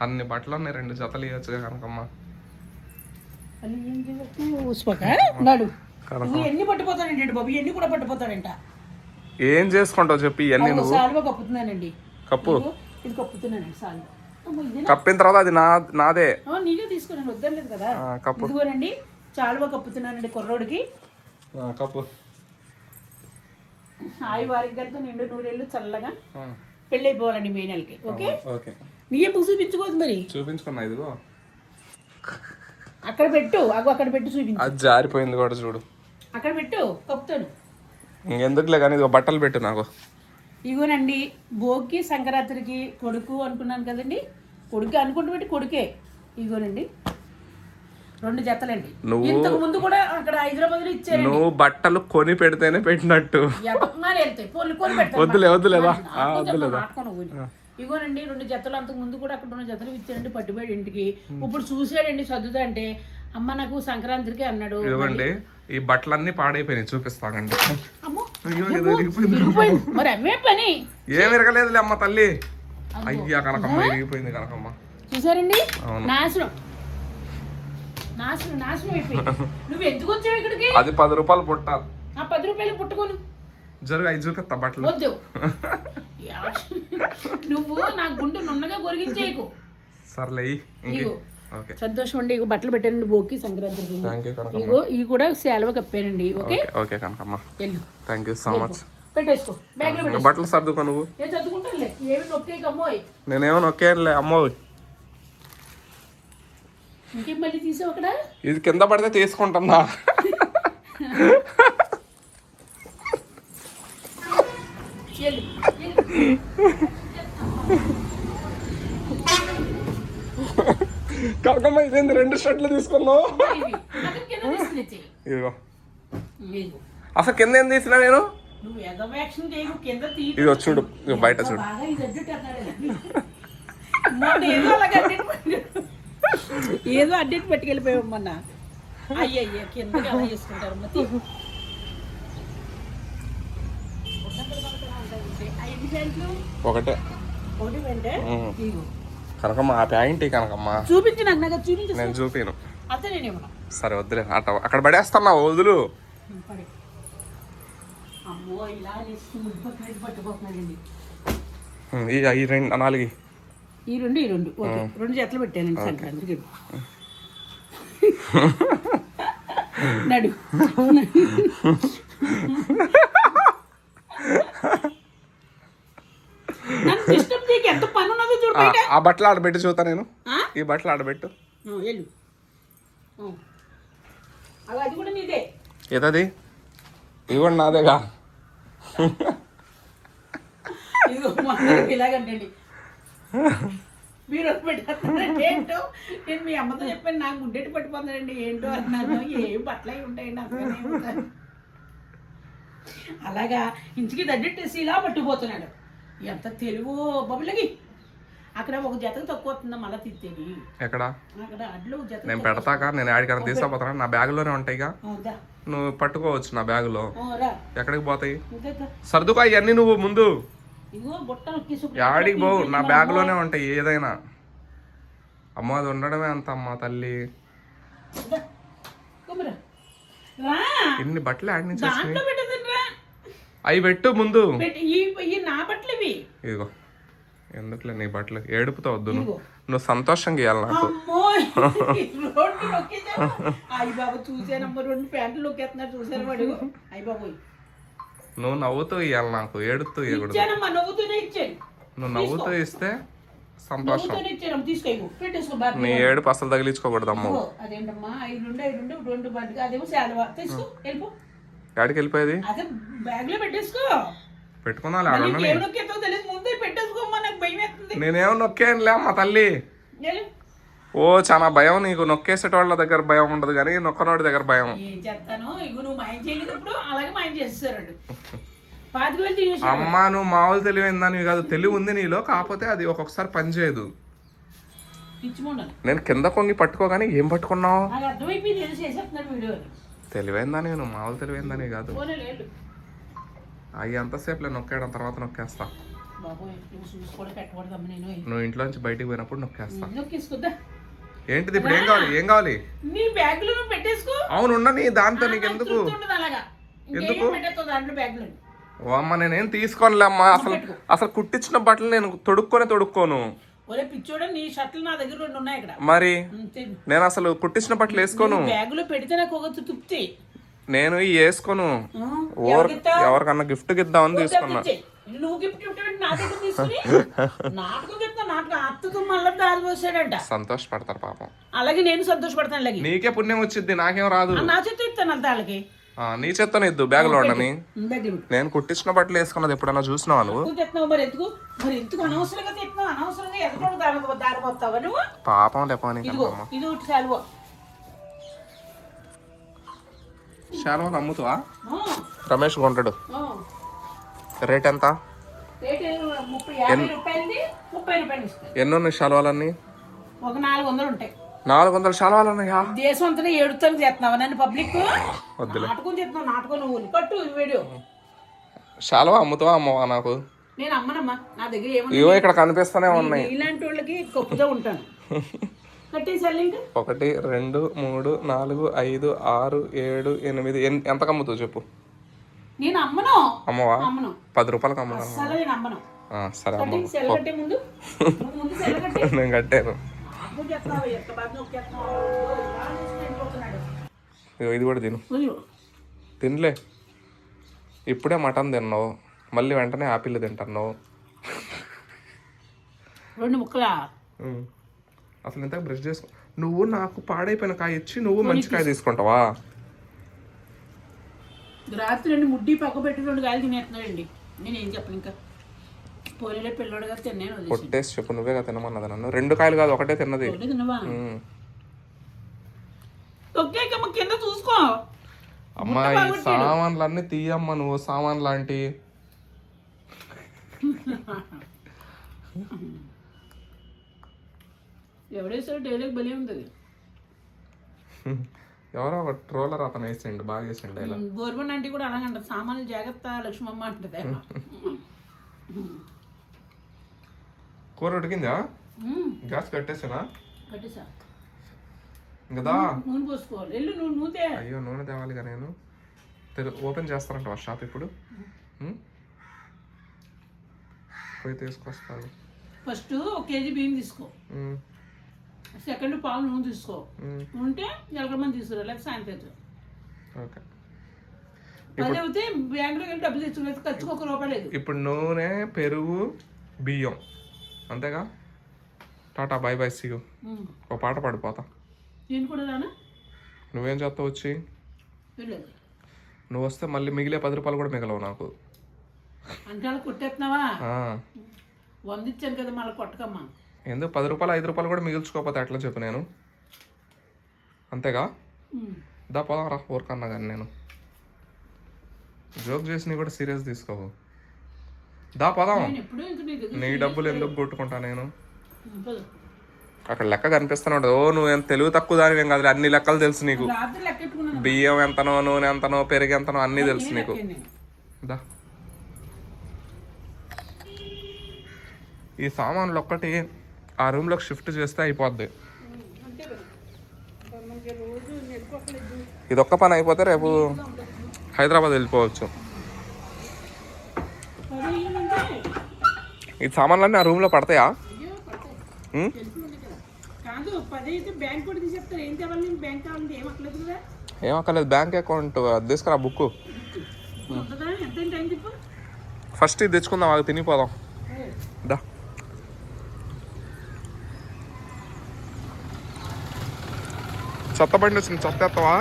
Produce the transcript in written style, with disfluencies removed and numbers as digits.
అన్ని బట్టలు ఉన్నాయి, 2 జతలు ఇవ్వచ్చు కనకమ్మ. ఎన్ని పట్టుపోతాడండి బాబు, ఎన్ని కూడా పట్టుపోతాడంట. ఏం చేసుకుంటావు చెప్పి ఇవన్నీ నువ్వు. సాల్వా కప్పుతున్నానండి. కప్పు ఇది కప్పుతున్నానండి సాల్వా. కప్పిన తర్వాత అది నాదే. నీకే తీసుకున్నాను, వద్దలేదు కదా. కప్పు ఇదిగోనండి, చాలువా కప్పుతున్నానండి కుర్రోడికి. కప్పు హాయి వారికి కలిసి 2 నూరేళ్ళు చల్లగా పెళ్ళి అయిపోవాలండి మే నెలకి. Okay okay. నీకే బుక్ చూపించుకోవద్దు మరి. చూపించుకున్నా, ఇదిగో అక్కడ పెట్టు, అక్కడ పెట్టు చూపించు. అది జారిపోయింది కూడా చూడు. అక్కడ పెట్టు, కప్పుతాను. ఇంకెందుకులే కానీ ఇదిగో బట్టలు పెట్టు నాకు. ఇగోనండి, భోగికి సంక్రాంతికి కొడుకు అనుకున్నాను కదండి. కొడుకు అనుకుంటూ పెట్టి కొడుకే. ఇగోనండి 2 జతలండి. ఇంతకు ముందు కూడా అక్కడ హైదరాబాద్ లో ఇచ్చారు. నువ్వు బట్టలు కొని పెడితేనే పెట్టినట్టు. వద్దులేదా. ఇగోనండి 2 జతలు అంతకు ముందు కూడా అక్కడ 2 జతలు ఇచ్చారండి పట్టుబడి ఇంటికి. ఇప్పుడు చూసాడండి సర్దుతా అంటే, అమ్మ నాకు సంక్రాంతికి అన్నాడు. ఇదిగోండి ఈ బట్టలన్నీ పాడైపోయినాయి, చూపిస్తానండి. మరి అమ్మే పని ఏం విరగలేదులే అమ్మ తల్లి. అయ్యా కనకమ్మ, ఇరిగిపోయింది కనకమ్మ. చూసారండి, నాశనం నాశనం నాశనం అయిపోయింది. నువ్వు ఎందుకు వచ్చావు ఇక్కడికి? అది 10 రూపాయలు పుట్ట. 10 రూపాయలు పుట్టుకోను. జరుగు, 5 చూపిస్తా బట్టలు. వద్దు, నువ్వు నా గుండె నున్నగా గొరిగించేయకు. సర్లే. సంతోషం అండి. ఇగో బట్టలు పెట్టానండి భోగి సంక్రాంతికి. ఇగో ఇవి కూడా సెలవు కప్పానండి. Okay okay Kanakamma, thank you so much. పెట్టేసుకో, బ్యాగ్ లో పెట్టేసుకో. బట్టలు సర్దుకో నువ్వు. నేను చదువుకుంటానులే, ఏమి నొక్కేయకు అమ్మోయ్. నేనేమో నొక్కేయనులే అమ్మోయ్. ఇంకేం మళ్ళీ తీసావు అక్కడ? ఇది కింద పడితే తీసుకుంటున్నా. కనకమ్మ ఇదేంది 2 షర్ట్లు తీసుకున్నావు? ఇదిగో అసలు కింద ఏం తీసినా నేను. ఇదిగో చూడు, బయట చూడు. ఏదో అడ్డెట్ పట్టుకెళ్ళిపోయావు మొన్న. అయ్యయ్య కిందకి అలా చేసుకుంటారు. ఒకటే కనకమ్మ, ఆ ప్యాంట్ కనకమ్మ చూపించు నాకు. చూపించు. నేను చూపిను. అదే నేనేమన్నా. సరే వద్దులే, అక్కడ పడేస్తున్నా, వదులు. అమ్మో, ఇలా పట్టుకోతున్నాడండి. ఈ 4 ఈ 2 ఓకే. 2 జతలు పెట్టానండి సంక్రాంతికి. నడు. ఎంత పని ఉన్నదో చూడు. ఆ బట్టలు ఆడబెట్టి చూతా నేను. ఈ బట్టలు ఆడబెట్టు. అది కూడా నీదే. ఏదది? ఇవ్వండి నాదేగా. ఇలాగంటండి మీరు పెట్టేస్తారండి. ఏంటో నేను మీ అమ్మతో చెప్పాను, నాకు గుడ్డెట్టు పట్టిపోతానండి. ఏంటో అన్నాను. ఏం బట్టలు అవి ఉంటాయండి అంతగానే. అలాగా ఇంటికి దడ్డెట్టేసి ఇలా పట్టుకుపోతున్నాడు. ఎంత తెలుగు బబులకి. అక్కడ 1 జతకు తక్కువ వస్తుందా మళ్ళీ తిత్తేది. ఎక్కడ? అక్కడ అడ్లు జత నేను పెడతాక, నేను ఆడికన్నా తీసుకుపోతాను. నా బ్యాగులోనే ఉంటాయిగా, నువ్వు పట్టుకోవచ్చు నా బ్యాగులో. ఎక్కడికి పోతాయి? సర్దుకో ఇవన్నీ నువ్వు ముందు. ఆడికి పోవు, నా బ్యాగులోనే ఉంటాయి ఏదైనా. అమ్మ అది ఉండడమే అంత అమ్మ తల్లి. ఇన్ని బట్టలు ఆడి నుంచి అవి పెట్టు ముందు. ఇదిగో ఎందుకులే నీ బట్టలు, ఏడుపుతో వద్దు. నువ్వు సంతోషంగా ఇవ్వాలి నాకు. నువ్వు నవ్వుతూ ఇవ్వాలి నాకు, ఏడుతూ ఇవ్వకూడదు. నువ్వు నవ్వుతూ ఇస్తే సంతోషం. నీ ఏడుపు అసలు తగిలించుకోకూడదు అమ్మ. ఎక్కడికి వెళ్ళిపోయేది? పెట్టుకున్నా. నేనేమో నొక్కేనులే అమ్మ తల్లి. ఓ చాలా భయం నీకు. నొక్కేసేటోళ్ళ దగ్గర భయం ఉండదు కానీ నొక్కనోడి దగ్గర భయం. అమ్మా నువ్వు మామూలు తెలివైందని కాదు, తెలివి ఉంది నీలో, కాకపోతే అది ఒక్కొక్కసారి పని చేయదు. నేను కింద కొంగి పట్టుకోగానే ఏం పట్టుకున్నావు? తెలివైందని, నువ్వు మామూలు తెలివైందని కాదు. అవి ఎంతసేపులే నొక్కేయడం, తర్వాత నొక్కేస్తా. బాబోయ్ నువ్వు చూసి కూడా పెట్టకూడదమ్మ నేను నువ్వు ఇంట్లో నుంచి బయటికి పోయినప్పుడు నొక్కేస్తా. నొక్కేసుకుందా ఏంటిది ఇప్పుడు? ఏం కావాలి? ఏం కావాలి? నీ బ్యాగులో నువ్వు పెట్టేసుకో. అవును ఉండని దాంతో నీకు ఎందుకు? అలాగా ఎందుకు పెట్టేస్తావు దాంట్లో బ్యాగులో? ఓ అమ్మ నేనేం తీసుకోనులే అమ్మా. అసలు కుట్టించిన బట్టలు నేను తొడుక్కోను. ఒరే పిచ్చోడా, నీ షర్ట్లు నా దగ్గర 2 ఉన్నాయి ఇక్కడ. మరి నేను అసలు కుట్టించిన బట్టలు వేసుకోను. బ్యాగులో పెడితే నాకు ఒక తృప్తి. నేను వేసుకోను. ఎవరికన్నా గిఫ్ట్ ఇద్దామని తీసుకున్నా. నువ్వు గిఫ్ట్ నా దగ్గర తీసుకుని నాటకం చెప్తా. నాటకం అత్తతో మళ్ళీ దారి పోసాడంట. సంతోషపడతారు పాపం. అలాగే నేను సంతోషపడతాను. అలాగే నీకే పుణ్యం వచ్చింది, నాకేం రాదు. నా చేత ఇస్తాను అంత వాళ్ళకి. నీ చెత్తను ఇద్దు బ్యాగ్ లో ఉండని. నేను కుట్టించిన బట్టలు వేసుకున్నది ఎప్పుడన్నా చూసినావా నువ్వు? మరి ఎందుకు అనవసరంగా తిట్టినావు? అనవసరంగా ఎదురు దారిపోతావా నువ్వు? పాపం లేపని. ఇది ఒకటి శాలువా. శాలువా అమ్ముతావా? రమేష్ కొంటాడు. రేట్ ఎంత? ఎన్ని ఉన్నాయి శాలువాలన్నీ? ఒక 400 ఉంటాయి. 400 శాలువాలు ఉన్నాయా? దేశం అంతా ఏడుతాను చేస్తున్నావా నన్ను? పబ్లిక్ నాటకం చేస్తున్నావు. నాటకం నువ్వు కట్టు వీడియో. శాలువా అమ్ముతావా అమ్మవా? నాకు నేను అమ్మనమ్మా. నా దగ్గర ఇవో ఇక్కడ కనిపిస్తానే ఉన్నాయి. ఇలాంటి వాళ్ళకి కప్పుతో ఉంటాను. కట్టేసాలి ఇంకా. 1 2 3 4 5 6 7 8 ఎంతకు అమ్ముతావు చెప్పు? నేను అమ్మను. అమ్మవా? అమ్మను. 10 రూపాయలకు అమ్మను. నేను అమ్మను. సరే అమ్మ. నేను కట్టాను. ఇది కూడా తినలే. ఇప్పుడే మటన్ తిన్నావు, మళ్ళీ వెంటనే ఆపిల్ తింటున్నావు. 2 ముక్కలా? అసలు ఇంత బ్రష్ చేసుకో. నువ్వు నాకు పాడైపోయిన కాయ ఇచ్చి నువ్వు మంచి కాయ తీసుకుంటావా? రాత్రి 2 ముడ్డి పక్క పెట్టి 2 కాయలు తినేస్తున్నాడండి. నేనేం చెప్పను ఇంకా. పోలీలే పిల్లడు గారు తిన్నాను. పొట్టేసి చెప్పు, నువ్వేగా తినమన్నది నన్ను. 2 కాయలు కాదు, ఒకటే తిన్నది. కింద చూసుకో అమ్మా. ఈ సామాన్లన్నీ తీయమ్మా నువ్వు. సామాన్ లాంటి ఎవడేసాడు? డైలాగ్ బలి ఉంది. ఎవరో ఒక ట్రోలర్ అతను వేసిండు, బాగా వేసిండు డైలాగ్. గోర్బన్ ఆంటీ కూడా అలాగంట. సామాన్లు జాగ్రత్త లక్ష్మమ్మ అంటది. కూర ఉడికిందా? గ్యాస్ కట్టేసానా? కట్టేసా. ఇంకదా నూనె పోసుకోవాలి. వెళ్ళు నువ్వు నూనె. అయ్యో నూనె తేవాలిగా. నేను ఓపెన్ చేస్తానంట షాప్ ఇప్పుడు. పోయి తీసుకొస్తాను. ఫస్ట్ 1 కేజీ బియ్యం తీసుకో. సెకండ్ పావు నూనె తీసుకో. ఉంటే ఎలకమంది తీసుకురా, లేకపోతే సాయంత్రం. ఓకే. అదే అయితే బ్యాంకులో వెళ్ళి డబ్బులు తెచ్చుకునేది ఖర్చుకు 1 రూపాయి లేదు. ఇప్పుడు నూనె, పెరుగు, బియ్యం అంతేగా? Tata bye bye see you. ఒక పాట పడిపోతా. నేను కూడా రానా? నువ్వేం చేస్తావు వచ్చి? నువ్వు వస్తే మళ్ళీ మిగిలే 10 రూపాయలు కూడా మిగలవు నాకు. అంటే అలా కొట్టేస్తున్నావా? 100 ఇచ్చాను కదా, మళ్ళీ కొట్టకమ్మా. ఎందుకు 10 రూపాయలు 5 రూపాయలు కూడా మిగిల్చుకోకపోతే ఎట్లా చెప్పు నేను? అంతేగా? దా పోదాం రా ఊరికన్నా. కానీ నేను జోక్ చేసి కూడా సీరియస్ తీసుకోవు. దా పోదాం. నీ డబ్బులు ఎందుకు కొట్టుకుంటా నేను? అక్కడ లెక్క కనిపిస్తూనే ఉంటుంది. ఓ నువ్వేం తెలివి తక్కువ దానివేం కాదు, అన్ని లెక్కలు తెలుసు నీకు. బియ్యం ఎంతనో, నూనె ఎంతనో, పెరుగు ఎంతనో అన్నీ తెలుసు నీకు. దా. ఈ సామాన్లు ఒక్కటి ఆ రూమ్లోకి షిఫ్ట్ చేస్తే అయిపోద్ది. ఇదొక్క పని అయిపోతే రేపు హైదరాబాద్ వెళ్ళిపోవచ్చు. ఈ సామాన్లన్నీ ఆ రూమ్లో పడతాయా? ఏం అక్కర్లేదు. బ్యాంక్ అకౌంట్ తీసుకురా. బుక్ ఫస్ట్ ఇది తెచ్చుకుందాం. అది తినిపోదాం. దా. చెత్త బండి వచ్చింది, చెత్త ఎత్తవా?